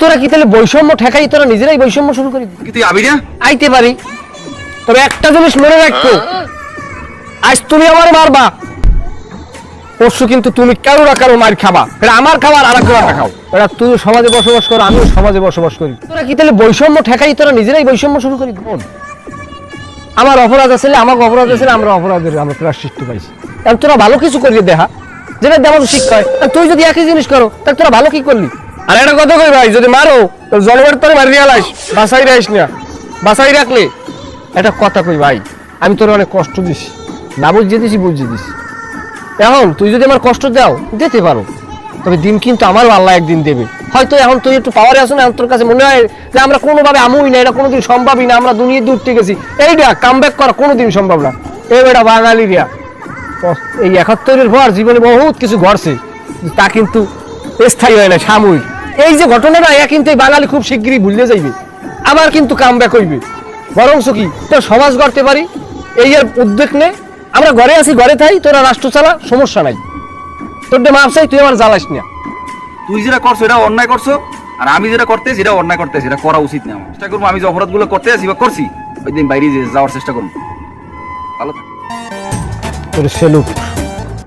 তোরা কি তাহলে বৈষম্য ঠেকাই তোরা নিজেরাই বৈষম্য শুরু করি? কি তুই আবি না? আইতে পারি, তবে একটা জিনিস মনে রাখতো, আজ তুমি আমার মারবা, পরশু কিন্তু তুমি কারো না কারো মার খাবা। এটা আমার খাবার আর একটা খাও। এটা তুই সমাজে বসবাস করো, আমিও সমাজে বসবাস করি। তোরা কি তাহলে বৈষম্য ঠেকাই তোরা নিজেরাই বৈষম্য শুরু করি? আমার অপরাধ আছে, আমাকে অপরাধ আছে, আমরা অপরাধের আমরা প্রায়শ্চিত্ত পাইছি। কারণ তোরা ভালো কিছু করিয়ে দেখা, যেটা দেওয়া শিক্ষা হয়। তুই যদি একই জিনিস করো তাহলে তোরা ভালো কি করলি? আর একটা কথা কই ভাই, যদি মারো জলবার তোর মারিয়ে আলাইস, বাসাই রাখিস না, বাসাই রাখলে একটা কথা কই ভাই, আমি তোর অনেক কষ্ট দিছি, না বুঝিয়ে দিছি, বুঝিয়ে দিছি। এখন তুই যদি আমার কষ্ট দাও দিতে পারো, তবে দিন কিন্তু আমারও আল্লাহ একদিন দেবে। হয়তো এখন তুই একটু পাওয়ারে আসো না, এখন তোর কাছে মনে হয় যে আমরা কোনোভাবে আমুই না, এটা কোনোদিন সম্ভবই না, আমরা দুনিয়া দিয়ে উঠতে গেছি, এইটা কাম ব্যাক করা কোনোদিন সম্ভব না। এই বেটা বাঙালিরা এই ৭১-এর পর জীবনে বহুত কিছু ঘটছে, তা কিন্তু স্থায়ী হয় না, সাময়িক। এই যে ঘটনাটা কিন্তু এই বাঙালি খুব শিগগিরই ভুলে যাইবে, আবার কিন্তু কাম ব্যাক হইবে। বরঞ্চ কি তোর সমাজ গড়তে পারি, এই এর উদ্যোগ নে। আমরা ঘরে আছি, ঘরে থাই, তোরা রাষ্ট্র চালা, সমস্যা নাই। তোর মাপ চাই, তুই আমার জ্বালাস না। তুই যেটা করছো এটা অন্যায় করছো, আর আমি যেটা করতেছি এটা অন্যায় করতেছি, এটা করা উচিত না। আমার চেষ্টা করবো, আমি যে অপরাধগুলো করতে আছি বা করছি, ওই দিন বাইরে যাওয়ার চেষ্টা করবো। ভালো থাক। তোর সেলুট।